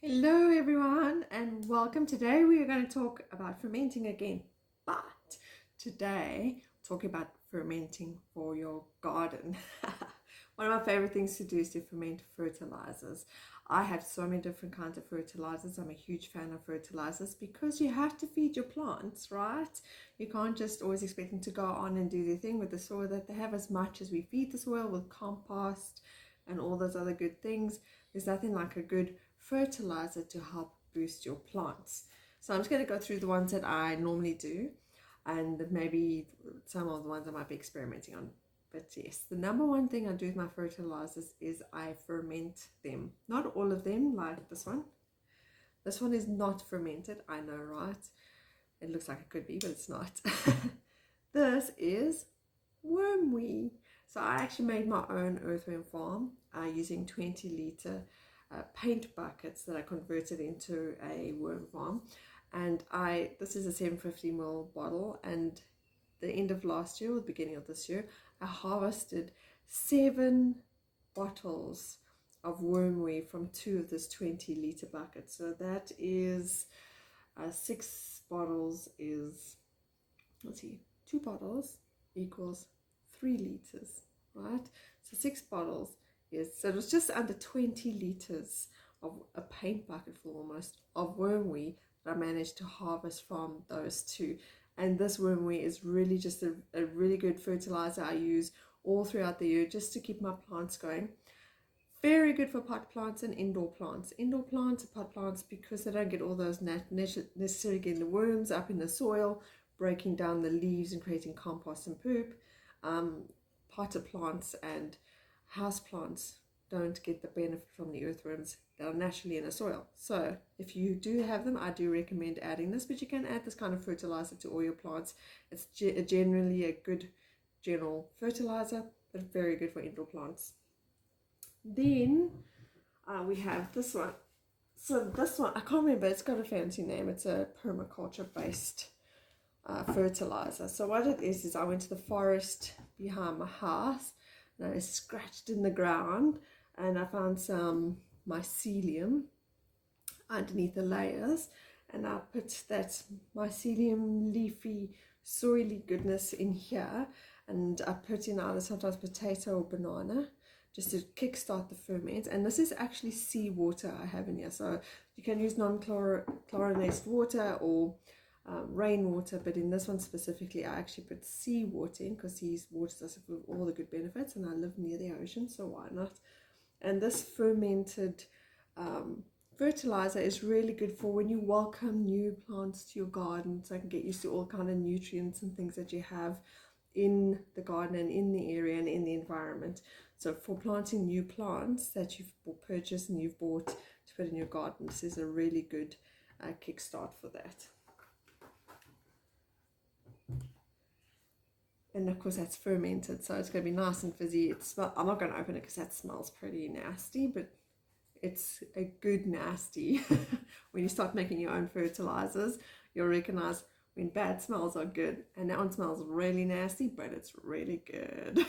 Hello everyone and welcome. Today we are going to talk about fermenting again, but today we're talking about fermenting for your garden. One of my favorite things to do is to ferment fertilizers. I have so many different kinds of fertilizers. I'm a huge fan of fertilizers because you have to feed your plants, right? You can't just always expect them to go on and do their thing with the soil that they have. As much as we feed the soil with compost and all those other good things, there's nothing like a good fertilizer to help boost your plants. So I'm just going to go through the ones that I normally do and maybe some of the ones I might be experimenting on. But yes, the number one thing I do with my fertilizers is I ferment them. Not all of them, like this one. This one is not fermented, I know, right? It looks like it could be, but it's not. This is wormweed. So I actually made my own earthworm farm using 20-liter paint buckets that I converted into a worm farm. And this is a 750 ml bottle, and the end of last year or the beginning of this year I harvested 7 bottles of wormweed from 2 of this 20-liter bucket. So that is 6 bottles is, let's see, 2 bottles equals 3 liters, right? So 6 bottles is, so it was just under 20 liters of a paint bucket full almost of wormweed that I managed to harvest from those 2. And this wormweed is really just a really good fertilizer I use all throughout the year just to keep my plants going. Very good for pot plants and indoor plants. Indoor plants are pot plants because they don't get all those necessarily getting the worms up in the soil, breaking down the leaves and creating compost and poop. Potted plants and house plants don't get the benefit from the earthworms that are naturally in the soil. So if you do have them, I do recommend adding this, but you can add this kind of fertilizer to all your plants. It's generally a good general fertilizer, but very good for indoor plants. Then we have this one. So this one, I can't remember, it's got a fancy name. It's a permaculture based fertilizer. So what it is I went to the forest behind my house and I scratched in the ground and I found some mycelium underneath the layers, and I put that mycelium leafy soily goodness in here, and I put in either sometimes potato or banana just to kickstart the ferment. And this is actually seawater I have in here, so you can use non-chlorinated water or rainwater, but in this one specifically I actually put seawater in because seawater does have all the good benefits, and I live near the ocean, so why not? And this fermented fertilizer is really good for when you welcome new plants to your garden, so I can get used to all kind of nutrients and things that you have in the garden and in the area and in the environment. So for planting new plants that you've purchased and you've bought to put in your garden, this is a really good kickstart for that. And of course that's fermented, so it's going to be nice and fizzy. I'm not going to open it because that smells pretty nasty, but it's a good nasty. When you start making your own fertilizers, you'll recognize when bad smells are good, and that one smells really nasty, but it's really good.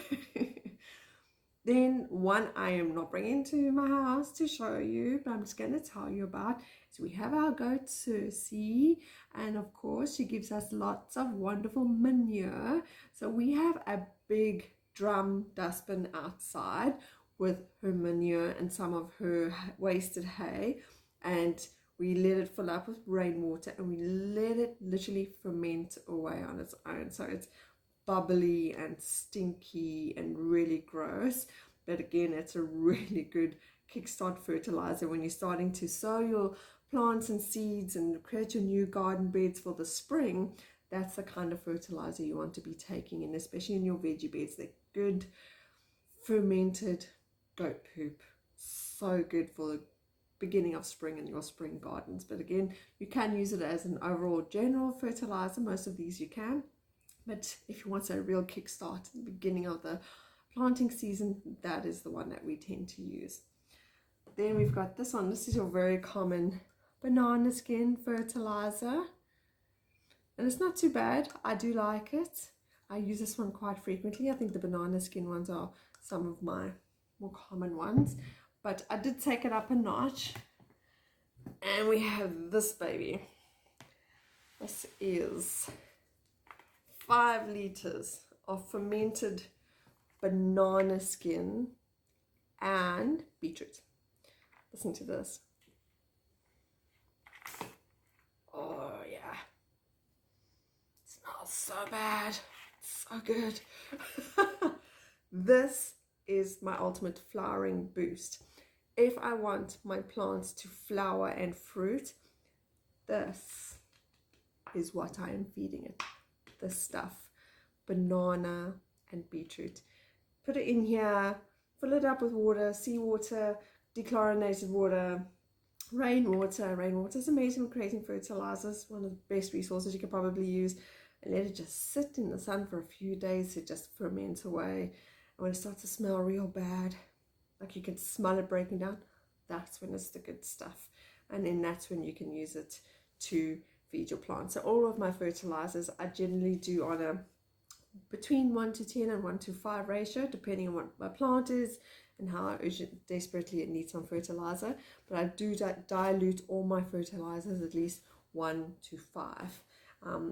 Then one I am not bringing to my house to show you, but I'm just going to tell you about. So we have our goat Cersei, and of course she gives us lots of wonderful manure. So we have a big drum dustbin outside with her manure and some of her wasted hay, and we let it fill up with rainwater and we let it literally ferment away on its own. So it's bubbly and stinky and really gross, but again it's a really good kickstart fertilizer when you're starting to sow your plants and seeds and create your new garden beds for the spring. That's the kind of fertilizer you want to be taking in, especially in your veggie beds. They're good fermented goat poop, so good for the beginning of spring in your spring gardens. But again, you can use it as an overall general fertilizer. Most of these you can, but if you want a real kickstart at the beginning of the planting season, that is the one that we tend to use. Then we've got this one. This is your very common banana skin fertilizer, and it's not too bad. I do like it. I use this one quite frequently. I think the banana skin ones are some of my more common ones, but I did take it up a notch And we have this baby. This is 5 liters of fermented banana skin and beetroot. Listen to this. Oh yeah, it smells so bad, so good. This is my ultimate flowering boost. If I want my plants to flower and fruit, this is what I am feeding it. This stuff, banana and beetroot. Put it in here, fill it up with water, seawater, dechlorinated water, rainwater. Rainwater is amazing for creating fertilizers, one of the best resources you can probably use. And let it just sit in the sun for a few days. It just ferments away. And when it starts to smell real bad, like you can smell it breaking down, that's when it's the good stuff. And then that's when you can use it to feed your plants. So all of my fertilizers I generally do on a between 1:10 and 1:5 ratio, depending on what my plant is and how desperately it needs some fertilizer. But I do dilute all my fertilizers at least 1:5.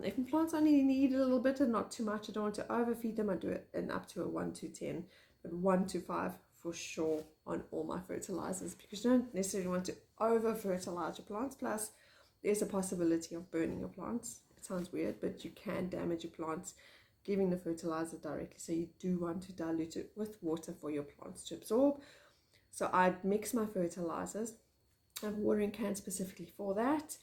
If my plants only need a little bit and not too much, I don't want to overfeed them, I do it in up to a 1:10, but 1:5 for sure on all my fertilizers, because you don't necessarily want to over fertilize your plants. Plus there's a possibility of burning your plants. It sounds weird, but you can damage your plants giving the fertilizer directly. So you do want to dilute it with water for your plants to absorb. So I mix my fertilizers. I have a watering can specifically for that,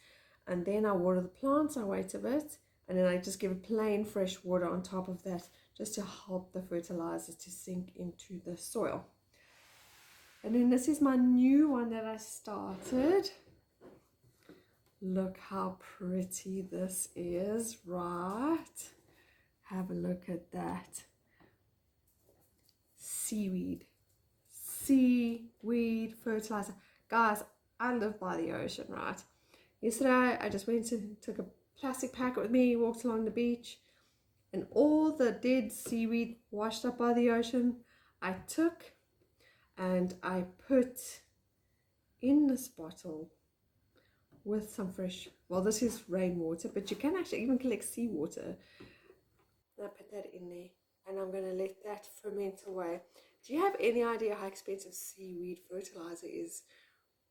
and then I water the plants. I wait a bit, and then I just give it plain fresh water on top of that, just to help the fertilizer to sink into the soil. And then this is my new one that I started. Look how pretty this is, right? Have a look at that. Seaweed fertilizer. Guys, I live by the ocean, right? Yesterday I just went and took a plastic packet with me, walked along the beach, and all the dead seaweed washed up by the ocean I took and I put in this bottle with some fresh, well, this is rainwater, but you can actually even collect seawater. And I put that in there, and I'm going to let that ferment away. Do you have any idea how expensive seaweed fertilizer is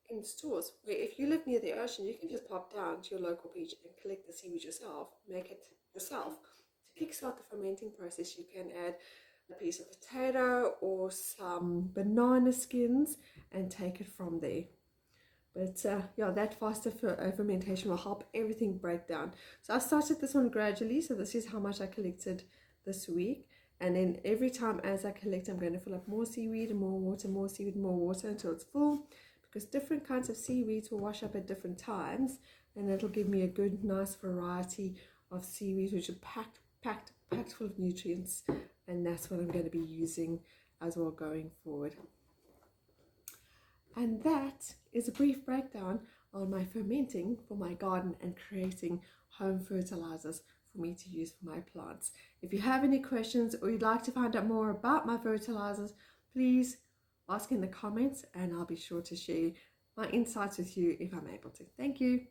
in stores? Where if you live near the ocean, you can just pop down to your local beach and collect the seaweed yourself, make it yourself. To kickstart the fermenting process, you can add a piece of potato or some banana skins and take it from there. But yeah, that faster fermentation will help everything break down. So I started this one gradually. So this is how much I collected this week. And then every time as I collect, I'm going to fill up more seaweed and more water, more seaweed, more water until it's full. Because different kinds of seaweeds will wash up at different times. And it'll give me a good, nice variety of seaweeds, which are packed full of nutrients. And that's what I'm going to be using as well going forward. And that is a brief breakdown on my fermenting for my garden and creating home fertilizers for me to use for my plants. If you have any questions or you'd like to find out more about my fertilizers, please ask in the comments and I'll be sure to share my insights with you if I'm able to. Thank you.